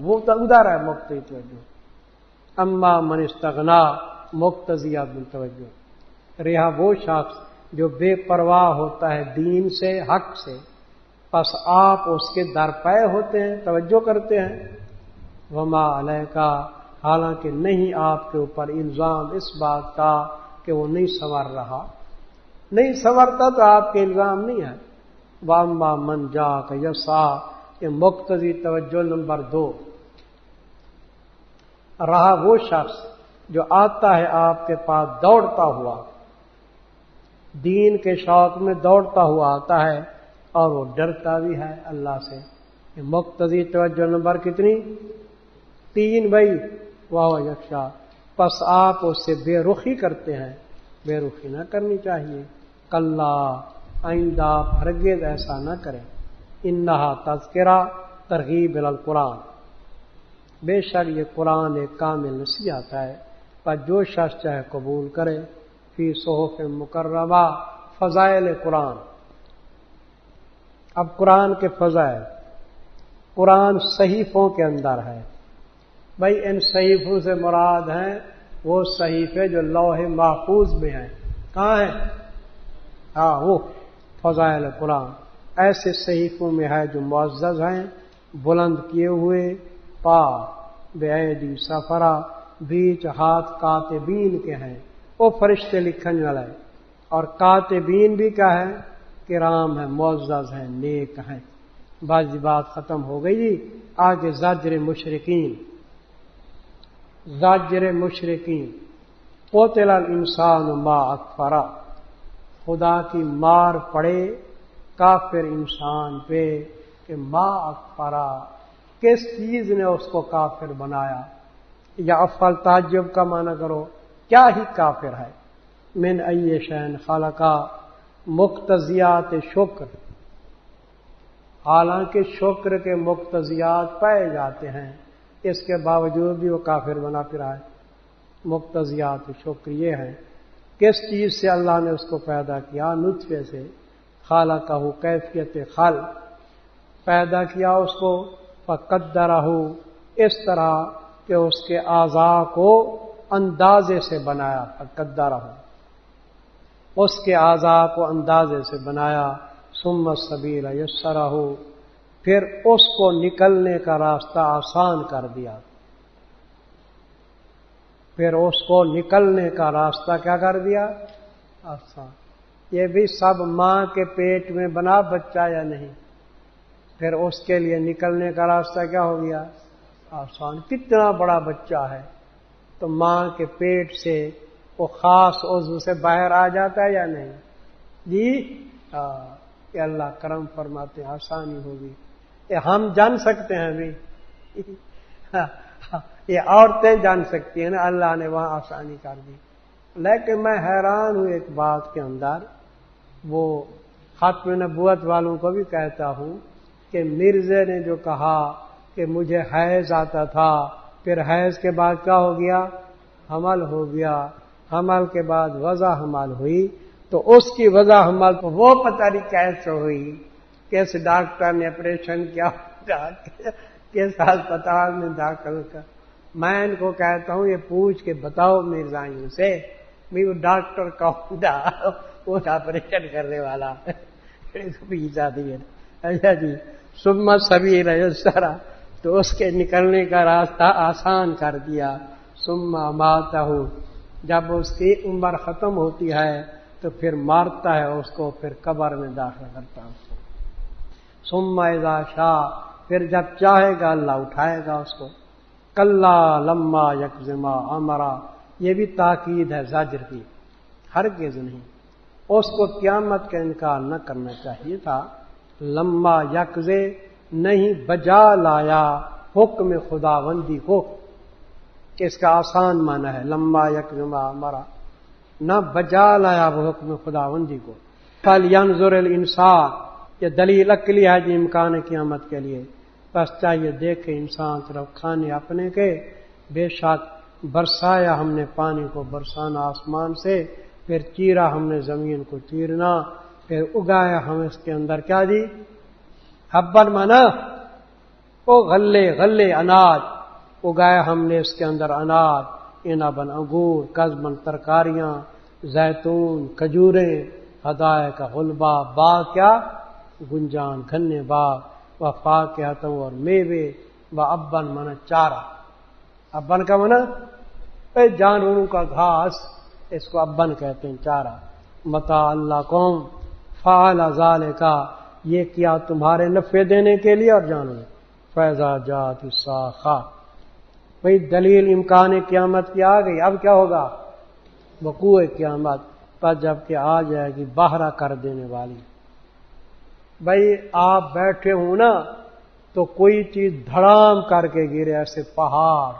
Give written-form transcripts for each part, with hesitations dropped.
وہ تو ادھر ہے مقتضی توجہ. اما من استغنا مقتضیات بالتوجہ. رہا وہ شخص جو بے پرواہ ہوتا ہے دین سے حق سے، پس آپ اس کے درپے ہوتے ہیں، توجہ کرتے ہیں. وما علیکا، حالانکہ نہیں آپ کے اوپر الزام اس بات کا کہ وہ نہیں سنور رہا، نہیں سنورتا تو آپ کے الزام نہیں ہے. واما من جاءک یسعی، یہ مقتضی توجہ نمبر 2. رہا وہ شخص جو آتا ہے آپ کے پاس دوڑتا ہوا، دین کے شوق میں دوڑتا ہوا آتا ہے اور وہ ڈرتا بھی ہے اللہ سے. یہ مقتضی توجہ نمبر کتنی؟ 3 بھائی. واہ یکشا، پس آپ اس سے بے رخی کرتے ہیں، بے رخی نہ کرنی چاہیے. کلا، آئندہ آپ ہرگز ایسا نہ کریں. انہا تذکرہ، ترغیب الی القرآن، بے شک یہ قرآن ایک کامل نصیحت ہے، پر جو شخص چاہے قبول کرے. فی صحف مکرمہ، فضائل قرآن. اب قرآن کے فضائل، قرآن صحیفوں کے اندر ہے. بھائی ان صحیفوں سے مراد ہیں وہ صحیفے جو لوح محفوظ میں ہیں. کہاں ہیں؟ وہ فضائل قرآن ایسے صحیفوں میں ہے جو معزز ہیں، بلند کیے ہوئے، پا بےعیدی سفرا، بیچ ہاتھ کاتبین کے ہیں، وہ فرشتے لکھنے والے. اور کاتبین بھی کیا ہے؟ کرام ہیں، معزز ہیں، نیک ہیں. بعض بات ختم ہو گئی جی. آگے زجر مشرکین. زجر مشرکین، قتل الانسان ما اکفرا، خدا کی مار پڑے کافر انسان پہ کہ ما اکفرا، کس چیز نے اس کو کافر بنایا. یا افعل تعجب کا معنی کرو، کیا ہی کافر ہے. من ای شین خلقا، مقتضیات شکر، حالانکہ شکر کے مقتضیات پائے جاتے ہیں، اس کے باوجود بھی وہ کافر بنا پھرا ہے. مقتضیات شکر یہ ہے کس چیز سے اللہ نے اس کو پیدا کیا؟ نطفے سے. خالقہ، کیفیت خل، پیدا کیا اس کو. فقدرہ، اس طرح کہ اس کے اعضاء کو اندازے سے بنایا. فقدرہ، اس کے اعضاء کو اندازے سے بنایا. ثم السبیل یسرہ، پھر اس کو نکلنے کا راستہ آسان کر دیا. پھر اس کو نکلنے کا راستہ کیا کر دیا؟ آسان. یہ بھی سب ماں کے پیٹ میں بنا بچہ یا نہیں؟ پھر اس کے لیے نکلنے کا راستہ کیا ہو گیا؟ آسان. کتنا بڑا بچہ ہے تو ماں کے پیٹ سے وہ خاص عضو سے باہر آ جاتا ہے یا نہیں جی؟ کہ اللہ کرم فرماتے ہیں آسانی ہوگی. یہ ہم جان سکتے ہیں ابھی، یہ عورتیں جان سکتی ہیں نا، اللہ نے وہاں آسانی کر دی. لیکن میں حیران ہوں ایک بات کے اندر، وہ ختم نبوت والوں کو بھی کہتا ہوں کہ مرزے نے جو کہا کہ مجھے حیض آتا تھا، پھر حیض کے بعد کیا ہو گیا؟ حمل ہو گیا. حمل کے بعد وضع حمل ہوئی، تو اس کی وضع حمل تو وہ پتہ نہیں کیسے ہوئی، کس ڈاکٹر نے آپریشن کیا، کس ہسپتال میں داخل کر. میں ان کو کہتا ہوں یہ پوچھ کے بتاؤ مرزائیوں سے بھی وہ ڈاکٹر کون تھا، وہ آپریشن کرنے والا. اچھا جی. ثم السبیل یسرا، تو اس کے نکلنے کا راستہ آسان کر دیا. ثم اماتہ، جب اس کی عمر ختم ہوتی ہے تو پھر مارتا ہے اس کو، پھر قبر میں داخل کرتا ہے. ثم اذا شاء، پھر جب چاہے گا اللہ اٹھائے گا اس کو. کلا لما یکظما امرا، یہ بھی تاکید ہے زجر کی، ہرگز نہیں اس کو قیامت کا انکار نہ کرنا چاہیے تھا. لما یکزے، نہیں بجا لایا حکم خداوندی کو، کہ اس کا آسان معنی ہے لما یکظما امرا، نہ بجا لایا وہ حکم خداوندی کو. فلینظر الانسان، یہ دلیل عقلی ہے جی امکان قیامت کے لیے. بس چاہیے دیکھے انسان طرف کھانے اپنے کے، بے شک برسایا ہم نے پانی کو برسانا آسمان سے، پھر چیرا ہم نے زمین کو چیرنا، پھر اگایا ہم اس کے اندر کیا جی؟ حبن مانا وہ غلے غلے اناج اگائے ہم نے اس کے اندر اناج، عنبن انگور، قضبن ترکاریاں، زیتون کھجوریں، ہدایہ کا غلبہ، باغ کیا گنجان گھنے باغ، و فاکہتوں اور میوے، و ابن من چارہ، ابن کا منع جانوروں کا گھاس، اس کو ابن کہتے ہیں چارہ، متاع اللہ قوم فعل ذالک، یہ کیا تمہارے نفع دینے کے لیے اور جانور، فیضا جات الصاخہ، بھئی دلیل امکان قیامت کی آ گئی، اب کیا ہوگا وقوع قیامت، پر جب کہ آ جائے گی بہرا کر دینے والی۔ بھئی آپ بیٹھے ہوں نا تو کوئی چیز دھڑام کر کے گرے ایسے پہاڑ،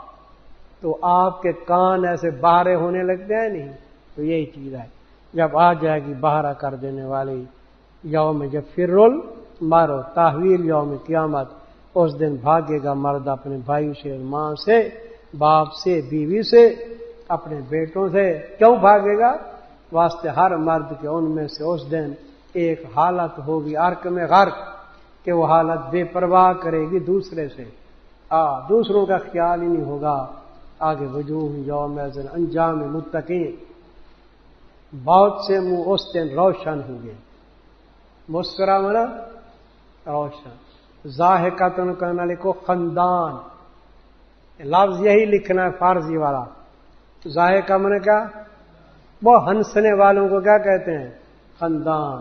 تو آپ کے کان ایسے بہرے ہونے لگتے ہیں نہیں، تو یہی چیز ہے جب آ جائے گی بہرا کر دینے والی، یوم یفر المرء، تحویل یوم قیامت، اس دن بھاگے گا مرد اپنے بھائی سے، ماں سے، باپ سے، بیوی سے، اپنے بیٹوں سے۔ کیوں بھاگے گا؟ واسطے ہر مرد کے ان میں سے اس دن ایک حالت ہوگی عرق میں غرق، کہ وہ حالت بے پرواہ کرے گی دوسرے سے، دوسروں کا خیال ہی نہیں ہوگا۔ آگے وجوہ یوم ذن انجام متقین، بہت سے منہ اس دن روشن ہوں گے، مسکرا منا روشن، ضاحکۃ کا لکھو خندان، لفظ یہی لکھنا ہے فارسی والا، ضاحکہ من کیا وہ ہنسنے والوں کو کیا کہتے ہیں خندان،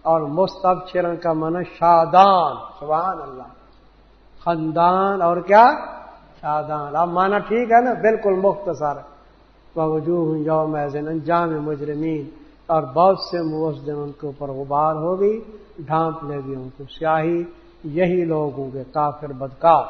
اور مستبشرن کا من شادان، سبحان اللہ، خندان اور کیا شادان، اب مانا ٹھیک ہے نا، بالکل مختصر، ووجوہ یومئذ انجام مجرمین، اور بہت سے منہ اس دن ان کے اوپر غبار ہوگی، ڈھانپ لے گی ان کو سیاہی، یہی لوگ ہوں گے کافر بدکار۔